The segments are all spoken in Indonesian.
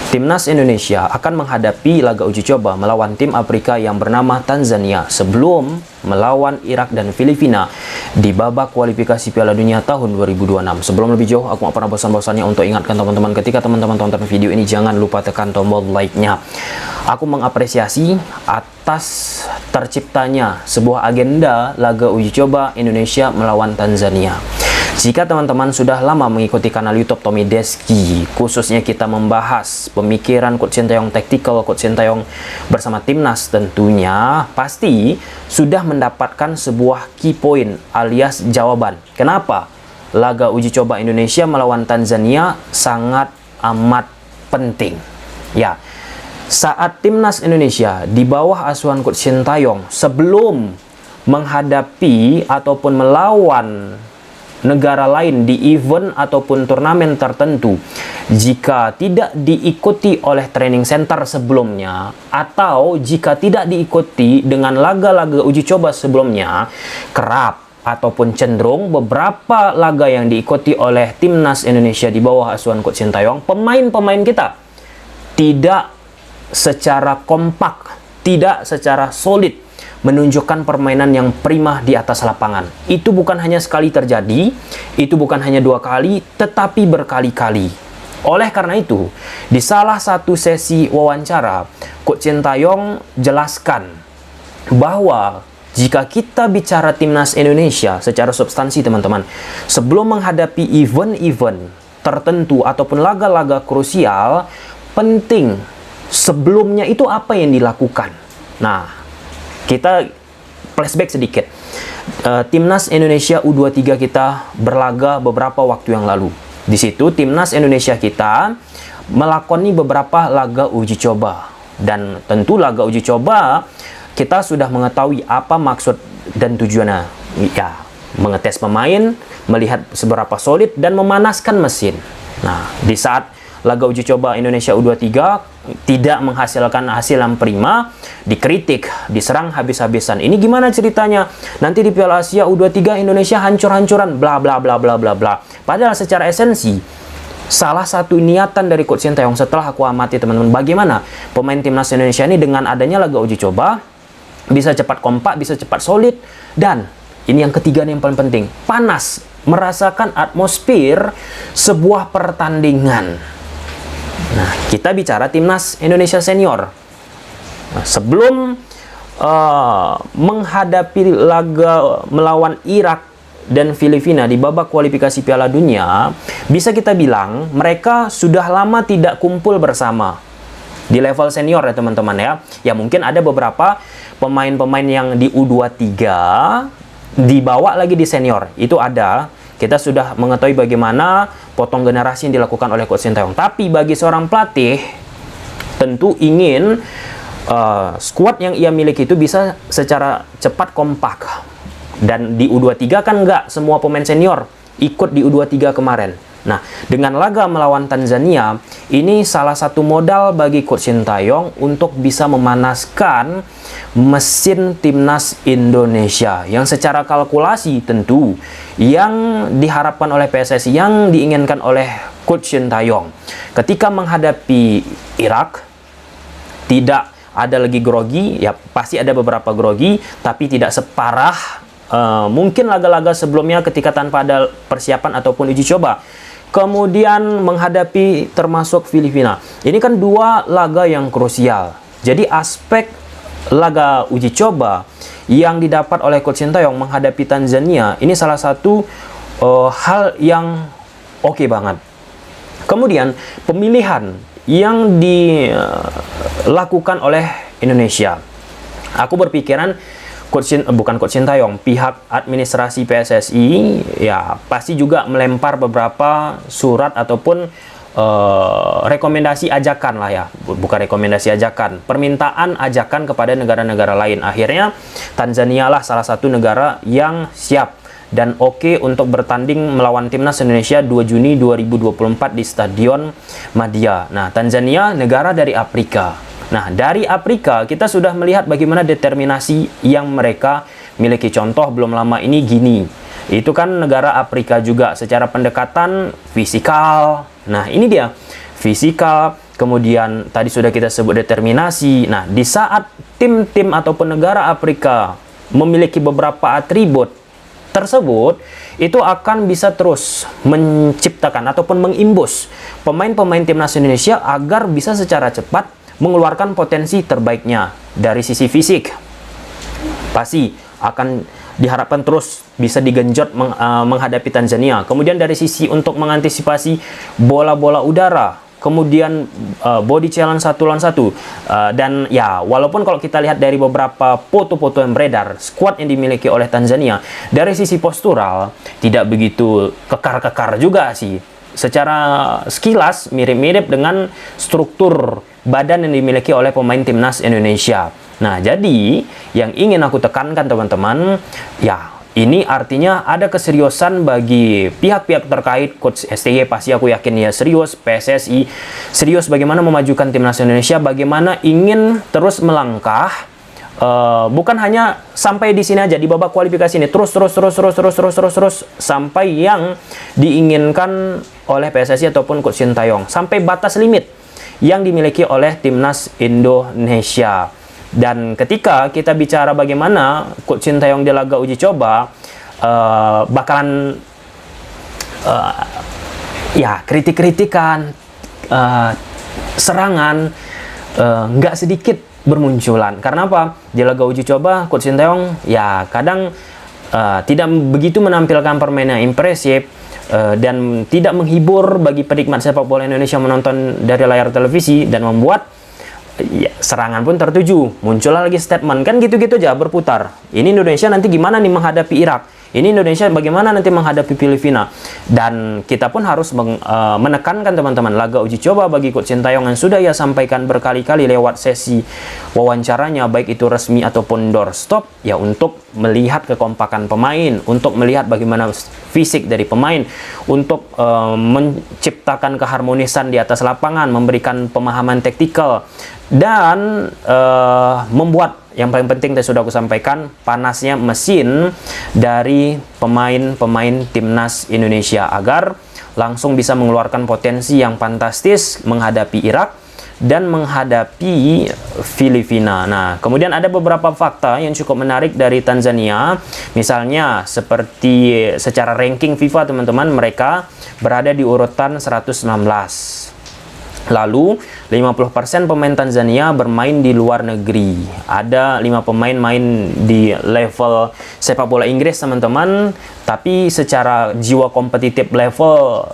Timnas Indonesia akan menghadapi laga uji coba melawan tim Afrika yang bernama Tanzania sebelum melawan Irak dan Filipina di babak kualifikasi Piala Dunia tahun 2026. Sebelum lebih jauh, aku nggak pernah bosan-bosannya untuk ingatkan teman-teman, ketika teman-teman tonton video ini, jangan lupa tekan tombol like-nya. Aku mengapresiasi atas terciptanya sebuah agenda laga uji coba Indonesia melawan Tanzania. Jika teman-teman sudah lama mengikuti kanal YouTube Tommy Deski, khususnya kita membahas pemikiran Coach Sintayong, tactical Coach Sintayong bersama timnas tentunya, pasti sudah mendapatkan sebuah key point alias jawaban. Kenapa laga uji coba Indonesia melawan Tanzania sangat amat penting? Ya, saat timnas Indonesia di bawah asuhan Coach Sintayong sebelum menghadapi ataupun melawan negara lain di event ataupun turnamen tertentu, jika tidak diikuti oleh training center sebelumnya atau jika tidak diikuti dengan laga-laga uji coba sebelumnya, kerap ataupun cenderung beberapa laga yang diikuti oleh timnas Indonesia di bawah asuhan Coach Sintayong, pemain-pemain kita tidak secara kompak, tidak secara solid menunjukkan permainan yang prima di atas lapangan. Itu bukan hanya sekali terjadi, itu bukan hanya 2 kali, tetapi berkali-kali. Oleh karena itu, di salah satu sesi wawancara, Coach Sintayong jelaskan bahwa jika kita bicara timnas Indonesia secara substansi, teman-teman, sebelum menghadapi event-event tertentu ataupun laga-laga krusial, penting sebelumnya itu apa yang dilakukan. Nah, kita flashback sedikit. Timnas Indonesia U23 kita berlaga beberapa waktu yang lalu. Di situ timnas Indonesia kita melakoni beberapa laga uji coba. Dan tentu laga uji coba kita sudah mengetahui apa maksud dan tujuannya. Ya, mengetes pemain, melihat seberapa solid dan memanaskan mesin. Nah, di saat laga uji coba Indonesia U23 tidak menghasilkan hasil yang prima, dikritik, diserang habis-habisan. Ini gimana ceritanya? Nanti di Piala Asia U23 Indonesia hancur-hancuran, bla bla bla bla bla bla. Padahal secara esensi, salah satu niatan dari Coach Sintayong setelah aku amati, teman-teman, bagaimana pemain timnas Indonesia ini dengan adanya laga uji coba bisa cepat kompak, bisa cepat solid, dan ini yang ketiga nih yang paling penting, panas, merasakan atmosfer sebuah pertandingan. Nah, kita bicara timnas Indonesia senior. Nah, sebelum menghadapi laga melawan Irak dan Filipina di babak kualifikasi Piala Dunia, bisa kita bilang mereka sudah lama tidak kumpul bersama di level senior ya, teman-teman ya. Ya, mungkin ada beberapa pemain-pemain yang di U23 dibawa lagi di senior. Itu ada. Kita sudah mengetahui bagaimana potong generasi yang dilakukan oleh Coach Sintayong. Tapi bagi seorang pelatih, tentu ingin skuad yang ia miliki itu bisa secara cepat kompak. Dan di U23 kan nggak semua pemain senior ikut di U23 kemarin. Nah, dengan laga melawan Tanzania, ini salah satu modal bagi Coach Sintayong untuk bisa memanaskan mesin timnas Indonesia yang secara kalkulasi tentu yang diharapkan oleh PSSI, yang diinginkan oleh Coach Sintayong. Ketika menghadapi Irak, tidak ada lagi grogi, ya pasti ada beberapa grogi, tapi tidak separah mungkin laga-laga sebelumnya ketika tanpa ada persiapan ataupun uji coba. Kemudian menghadapi termasuk Filipina. Ini kan 2 laga yang krusial. Jadi aspek laga uji coba yang didapat oleh Coach Sintayong menghadapi Tanzania, ini salah satu hal yang oke banget. Kemudian pemilihan yang dilakukan oleh Indonesia. Aku berpikiran bukan Coach Sintayong, pihak administrasi PSSI ya pasti juga melempar beberapa surat ataupun rekomendasi ajakan lah ya, bukan rekomendasi ajakan, permintaan ajakan kepada negara-negara lain. Akhirnya Tanzania lah salah satu negara yang siap dan oke untuk bertanding melawan timnas Indonesia 2 Juni 2024 di Stadion Madia. Nah, Tanzania negara dari Afrika. Nah, dari Afrika kita sudah melihat bagaimana determinasi yang mereka miliki. Contoh belum lama ini Gini. Itu kan negara Afrika juga, secara pendekatan fisikal. Nah, ini dia. Fisikal, kemudian tadi sudah kita sebut determinasi. Nah, di saat tim-tim ataupun negara Afrika memiliki beberapa atribut tersebut, itu akan bisa terus menciptakan ataupun mengimbus pemain-pemain timnas Indonesia agar bisa secara cepat mengeluarkan potensi terbaiknya. Dari sisi fisik, pasti akan diharapkan terus bisa digenjot menghadapi Tanzania. Kemudian dari sisi untuk mengantisipasi bola-bola udara, kemudian body challenge 1 lawan 1, dan ya walaupun kalau kita lihat dari beberapa foto-foto yang beredar skuad yang dimiliki oleh Tanzania dari sisi postural tidak begitu kekar-kekar juga sih. Secara sekilas mirip-mirip dengan struktur badan yang dimiliki oleh pemain timnas Indonesia. Nah, jadi yang ingin aku tekankan teman-teman, ya ini artinya ada keseriusan bagi pihak-pihak terkait. Coach STY pasti aku yakin ya serius, PSSI serius bagaimana memajukan timnas Indonesia, bagaimana ingin terus melangkah, bukan hanya sampai di sini aja di babak kualifikasi ini, terus sampai yang diinginkan oleh PSSI ataupun Coach Sintayong, sampai batas limit yang dimiliki oleh timnas Indonesia. Dan ketika kita bicara bagaimana Coach Sintayong di laga uji coba, bakalan ya kritik-kritikan, serangan nggak sedikit bermunculan. Karena apa? Di laga uji coba Coach Sintayong ya kadang tidak begitu menampilkan permainan impresif, dan tidak menghibur bagi penikmat sepak bola Indonesia menonton dari layar televisi, dan membuat ya, serangan pun tertuju. Muncullah lagi statement, kan gitu-gitu aja berputar. Ini Indonesia nanti gimana nih menghadapi Irak? Ini Indonesia bagaimana nanti menghadapi Filipina? Dan kita pun harus menekankan teman-teman, laga uji coba bagi Coach Sintayong yang sudah ia sampaikan berkali-kali lewat sesi wawancaranya, baik itu resmi ataupun doorstop, ya untuk melihat kekompakan pemain, untuk melihat bagaimana fisik dari pemain, untuk menciptakan keharmonisan di atas lapangan, memberikan pemahaman taktikal, dan membuat yang paling penting tadi sudah aku sampaikan, panasnya mesin dari pemain-pemain timnas Indonesia agar langsung bisa mengeluarkan potensi yang fantastis menghadapi Irak dan menghadapi Filipina. Nah, kemudian ada beberapa fakta yang cukup menarik dari Tanzania. Misalnya seperti secara ranking FIFA teman-teman, mereka berada di urutan 116. Lalu 50% pemain Tanzania bermain di luar negeri. Ada 5 pemain main di level sepak bola Inggris teman-teman, tapi secara jiwa kompetitif level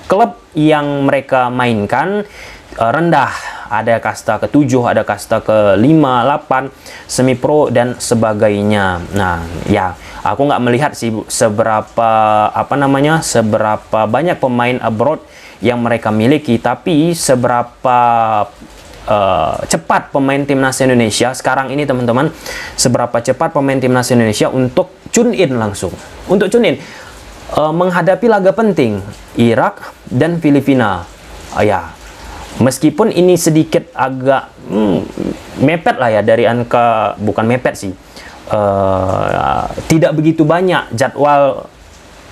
klub yang mereka mainkan rendah. Ada kasta ke-7, ada kasta ke-5, 8, semi pro dan sebagainya. Nah, ya aku nggak melihat sih seberapa banyak pemain abroad yang mereka miliki, tapi seberapa cepat pemain timnas Indonesia sekarang ini teman-teman, seberapa cepat pemain timnas Indonesia untuk tune in langsung, menghadapi laga penting Irak dan Filipina. Ya, meskipun ini sedikit agak mepet lah ya dari angka, bukan mepet sih, tidak begitu banyak jadwal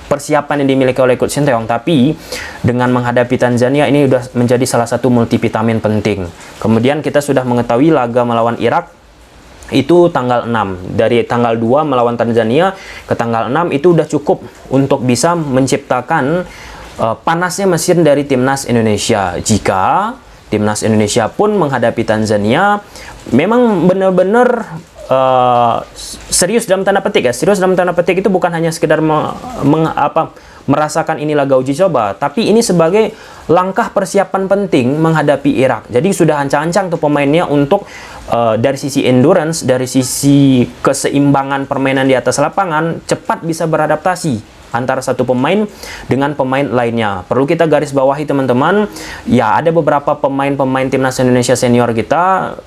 persiapan yang dimiliki oleh Coach Sintayong, tapi dengan menghadapi Tanzania ini sudah menjadi salah satu multivitamin penting. Kemudian kita sudah mengetahui laga melawan Irak itu tanggal 6. Dari tanggal 2 melawan Tanzania ke tanggal 6 itu sudah cukup untuk bisa menciptakan panasnya mesin dari timnas Indonesia. Jika timnas Indonesia pun menghadapi Tanzania memang benar-benar serius dalam tanda petik ya. Serius dalam tanda petik itu bukan hanya sekedar merasakan ini laga uji coba, tapi ini sebagai langkah persiapan penting menghadapi Irak. Jadi sudah ancang-ancang tuh pemainnya untuk dari sisi endurance, dari sisi keseimbangan permainan di atas lapangan, cepat bisa beradaptasi antara satu pemain dengan pemain lainnya. Perlu kita garis bawahi teman-teman, ya ada beberapa pemain-pemain timnas Indonesia senior kita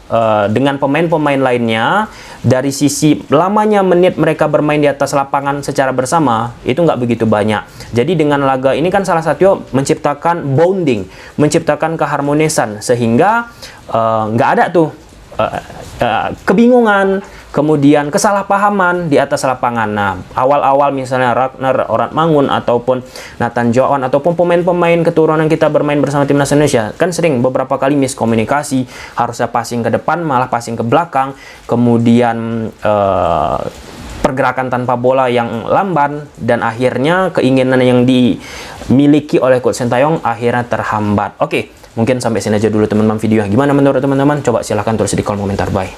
dengan pemain-pemain lainnya, dari sisi lamanya menit mereka bermain di atas lapangan secara bersama itu nggak begitu banyak. Jadi dengan laga ini kan salah satu menciptakan bonding, menciptakan keharmonisan, sehingga nggak ada tuh kebingungan, kemudian kesalahpahaman di atas lapangan. Nah, awal-awal misalnya Ragnar Oratmangun ataupun Nathan Joawan ataupun pemain-pemain keturunan kita bermain bersama timnas Indonesia kan sering beberapa kali miskomunikasi, harusnya passing ke depan malah passing ke belakang, kemudian pergerakan tanpa bola yang lamban, dan akhirnya keinginan yang dimiliki oleh Coach Sintayong akhirnya terhambat. Oke, mungkin sampai sini aja dulu teman-teman videonya. Gimana menurut teman-teman? Coba silahkan tulis di kolom komentar. Bye.